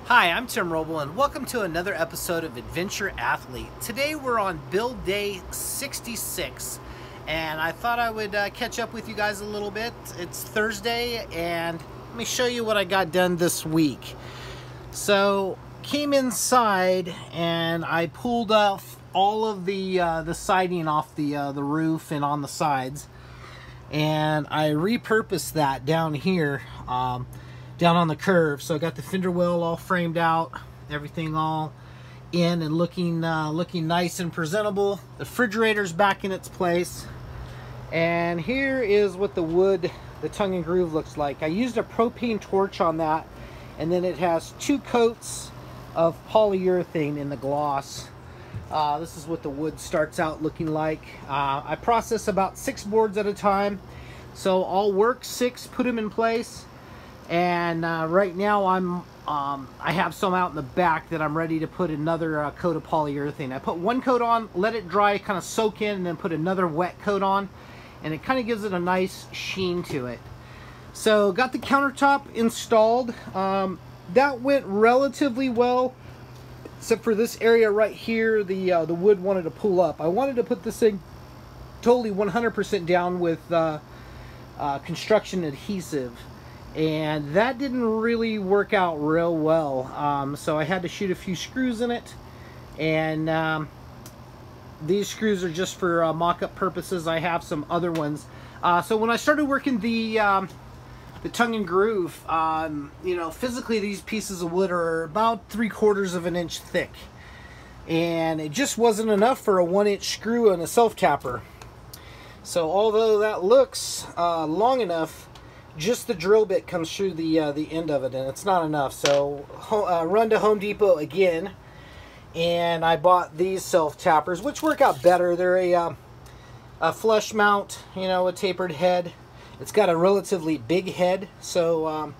Hi, I'm Tim Roble, and welcome to another episode of Adventure Athlete. Today we're on build day 66, and I thought I would catch up with you guys a little bit. It's Thursday, and let me show you what I got done this week. So, came inside, and I pulled off all of the siding off the roof and on the sides, and I repurposed that down here. Down on the curve. So I got the fender well all framed out, everything all in and looking nice and presentable. The refrigerator's back in its place, and here is what the wood, the tongue and groove, looks like. I used a propane torch on that, and then it has 2 coats of polyurethane in the gloss. This is what the wood starts out looking like. I process about 6 boards at a time, so I'll work 6, put them in place. And right now I have some out in the back that I'm ready to put another coat of polyurethane. I put 1 coat on, let it dry, kind of soak in, and then put another wet coat on, and it kind of gives it a nice sheen to it. So got the countertop installed. That went relatively well, except for this area right here. The wood wanted to pull up. I wanted to put this thing totally 100% down with construction adhesive, and that didn't really work out real well. So I had to shoot a few screws in it, and these screws are just for mock-up purposes. I have some other ones. So when I started working the tongue and groove, you know, physically these pieces of wood are about 3/4 of an inch thick, and it just wasn't enough for a 1-inch screw and a self-tapper. So although that looks long enough, just the drill bit comes through the end of it, and it's not enough. So run to Home Depot again, and I bought these self-tappers, which work out better. They're a flush mount, you know, a tapered head. It's got a relatively big head, so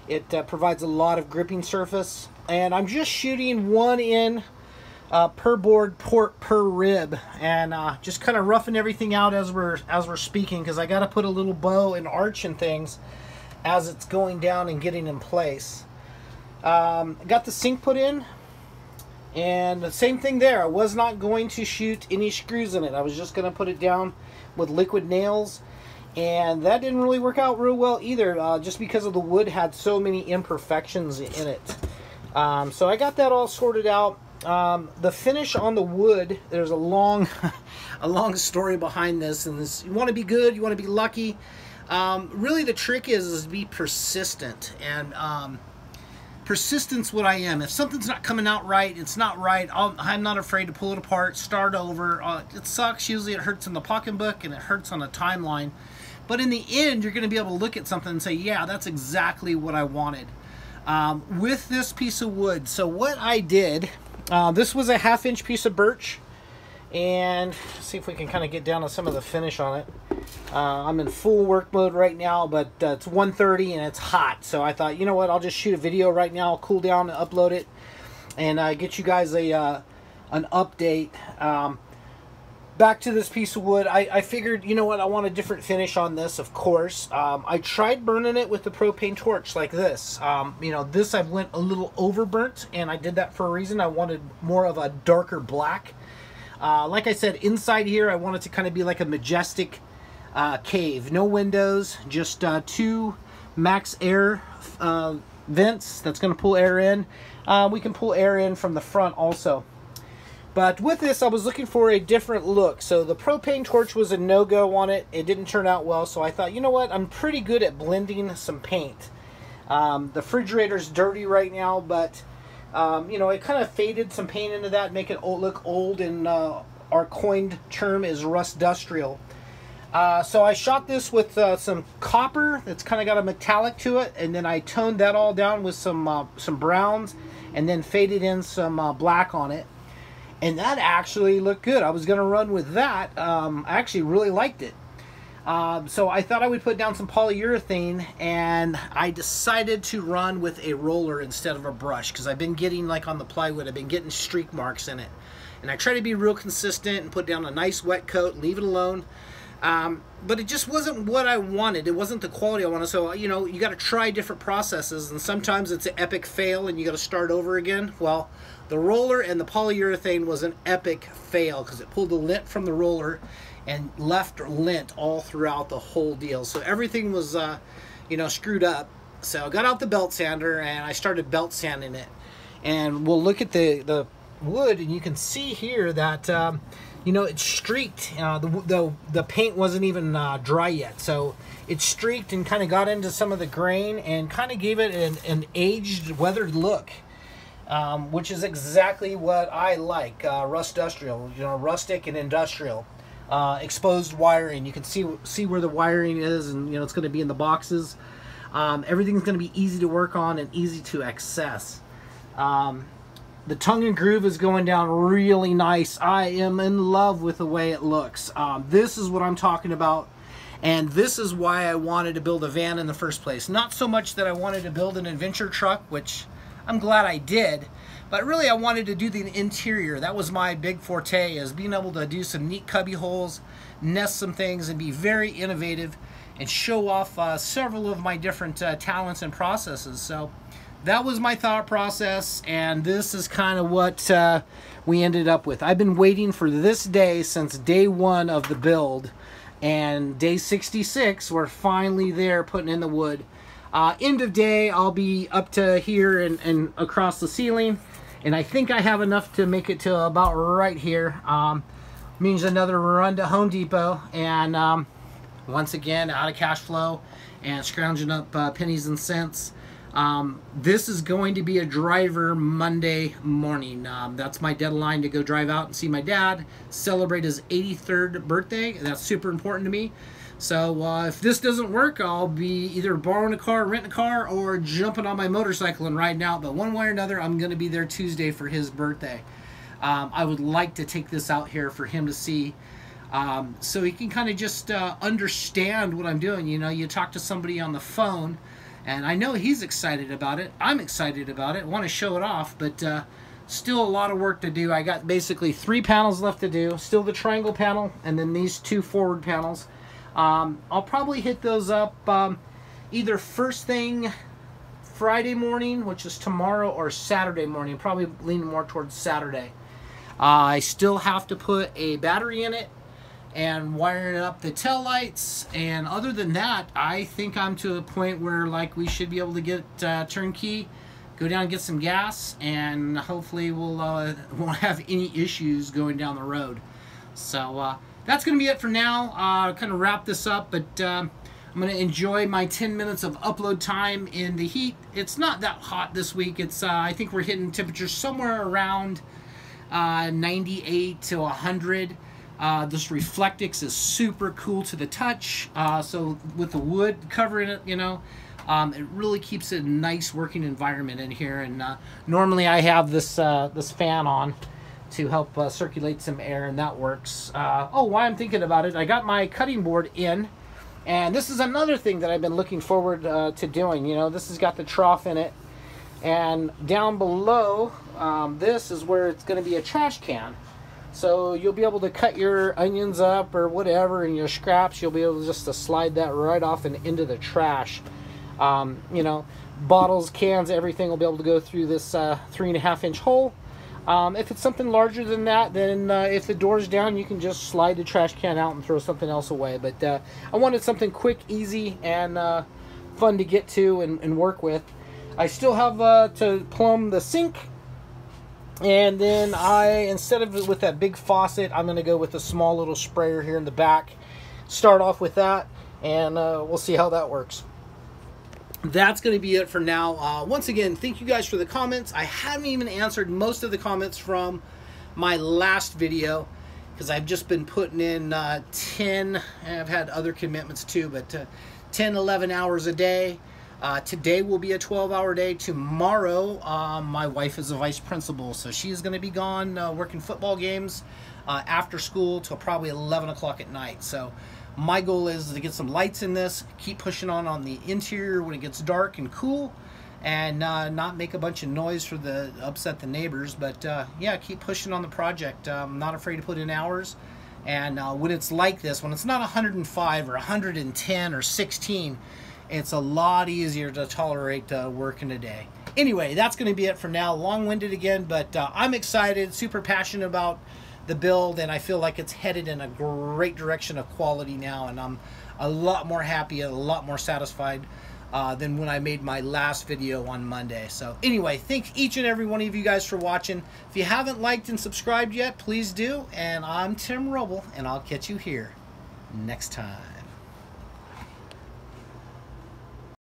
it provides a lot of gripping surface. And I'm just shooting 1 in per board, per rib, and just kind of roughing everything out as we're speaking, because I got to put a little bow and arch and things as it's going down and getting in place. Got the sink put in, and the same thing there. I was not going to shoot any screws in it. I was just going to put it down with liquid nails, and that didn't really work out real well either, just because of the wood had so many imperfections in it. So I got that all sorted out. The finish on the wood, there's a long a long story behind this, and this, you want to be good, you want to be lucky. Really the trick is to be persistent, and persistence what I am. If something's not coming out right, it's not right, I'm not afraid to pull it apart, start over. It sucks, usually it hurts in the pocketbook and it hurts on a timeline, but in the end you're going to be able to look at something and say, yeah, that's exactly what I wanted with this piece of wood. So what I did, this was a 1/2-inch piece of birch, and see if we can kind of get down to some of the finish on it. I'm in full work mode right now, but it's 1:30 and it's hot, so I thought, you know what, I'll just shoot a video right now, I'll cool down and upload it, and get you guys an update. Back to this piece of wood, I figured, you know what, I want a different finish on this, of course. I tried burning it with the propane torch like this. You know, this I went a little overburnt, and I did that for a reason. I wanted more of a darker black. Like I said, inside here, I want it to kind of be like a majestic cave. No windows, just 2 max air vents that's going to pull air in. We can pull air in from the front also. But with this, I was looking for a different look. So the propane torch was a no-go on it. It didn't turn out well. So I thought, you know what? I'm pretty good at blending some paint. The refrigerator's dirty right now, but you know, it kind of faded some paint into that, make it look old, and our coined term is rust-dustrial. So I shot this with some copper that's kind of got a metallic to it, and then I toned that all down with some browns, and then faded in some black on it. And that actually looked good. I was going to run with that. I actually really liked it. So I thought I would put down some polyurethane, and I decided to run with a roller instead of a brush, because I've been getting, like on the plywood, I've been getting streak marks in it. And I try to be real consistent and put down a nice wet coat, leave it alone. But it just wasn't what I wanted. It wasn't the quality I wanted. So, you know, you got to try different processes, and sometimes it's an epic fail and you got to start over again. Well, the roller and the polyurethane was an epic fail because it pulled the lint from the roller and left lint all throughout the whole deal. So everything was, you know, screwed up. So I got out the belt sander and I started belt sanding it. And we'll look at the wood, and you can see here that you know, it's streaked. The paint wasn't even dry yet, so it streaked and kind of got into some of the grain and kind of gave it an aged, weathered look, which is exactly what I like. Rustustrial, you know, rustic and industrial. Exposed wiring. You can see where the wiring is, and you know it's going to be in the boxes. Everything's going to be easy to work on and easy to access. The tongue and groove is going down really nice. I am in love with the way it looks. This is what I'm talking about, and this is why I wanted to build a van in the first place. Not so much that I wanted to build an adventure truck, which I'm glad I did, but really I wanted to do the interior. That was my big forte, is being able to do some neat cubby holes, nest some things, and be very innovative and show off several of my different talents and processes. So that was my thought process, and this is kind of what we ended up with. I've been waiting for this day since day one of the build, and day 66, we're finally there putting in the wood. End of day, I'll be up to here and across the ceiling, and I think I have enough to make it to about right here. Means another run to Home Depot, and once again, out of cash flow and scrounging up pennies and cents. This is going to be a driver Monday morning. That's my deadline to go drive out and see my dad, celebrate his 83rd birthday. That's super important to me. So if this doesn't work, I'll be either borrowing a car, renting a car, or jumping on my motorcycle and riding out. But one way or another, I'm going to be there Tuesday for his birthday. I would like to take this out here for him to see, so he can kind of just understand what I'm doing. You know, you talk to somebody on the phone, and I know he's excited about it. I'm excited about it. Want to show it off, but still a lot of work to do. I got basically 3 panels left to do. Still the triangle panel, and then these 2 forward panels. I'll probably hit those up either first thing Friday morning, which is tomorrow, or Saturday morning. Probably leaning more towards Saturday. I still have to put a battery in it and wiring up the tail lights, and other than that, I think I'm to a point where like we should be able to get turnkey, go down and get some gas, and hopefully we'll won't have any issues going down the road. So that's gonna be it for now. Kind of wrap this up, but I'm gonna enjoy my 10 minutes of upload time in the heat. It's not that hot this week. It's I think we're hitting temperatures somewhere around 98 to 100. This Reflectix is super cool to the touch, so with the wood covering it, you know, it really keeps it a nice working environment in here. And normally I have this this fan on to help circulate some air, and that works. Oh, while I'm thinking about it, I got my cutting board in, and this is another thing that I've been looking forward to doing. You know, this has got the trough in it, and down below this is where it's going to be a trash can. So you'll be able to cut your onions up or whatever, and your scraps, you'll be able just to slide that right off and into the trash. You know, bottles, cans, everything will be able to go through this 3.5-inch hole. If it's something larger than that, then if the door's down, you can just slide the trash can out and throw something else away. But I wanted something quick, easy, and fun to get to and work with. I still have to plumb the sink. And then instead of with that big faucet, I'm going to go with a small little sprayer here in the back. Start off with that, and we'll see how that works. That's going to be it for now. Once again, thank you guys for the comments. I haven't even answered most of the comments from my last video, because I've just been putting in 10, and I've had other commitments too, but 10, 11 hours a day. Today will be a 12-hour day. Tomorrow, my wife is a vice principal, so she's going to be gone working football games after school till probably 11 o'clock at night. So my goal is to get some lights in this, keep pushing on the interior when it gets dark and cool, and not make a bunch of noise for upset the neighbors. But yeah, keep pushing on the project. I'm not afraid to put in hours, And when it's like this, when it's not 105 or 110 or 16, it's a lot easier to tolerate working a day. Anyway, that's going to be it for now. Long-winded again, but I'm excited, super passionate about the build, and I feel like it's headed in a great direction of quality now, and I'm a lot more happy and a lot more satisfied than when I made my last video on Monday. So anyway, thank each and every one of you guys for watching. If you haven't liked and subscribed yet, please do. And I'm Tim Roble, and I'll catch you here next time.